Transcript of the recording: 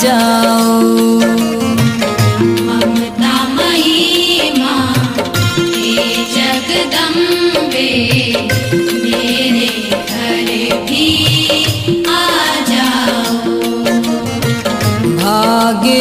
जाओ। ममतामयी माँ हे जगदम्बे, मेरे घर भी आ जाओ। भाग्य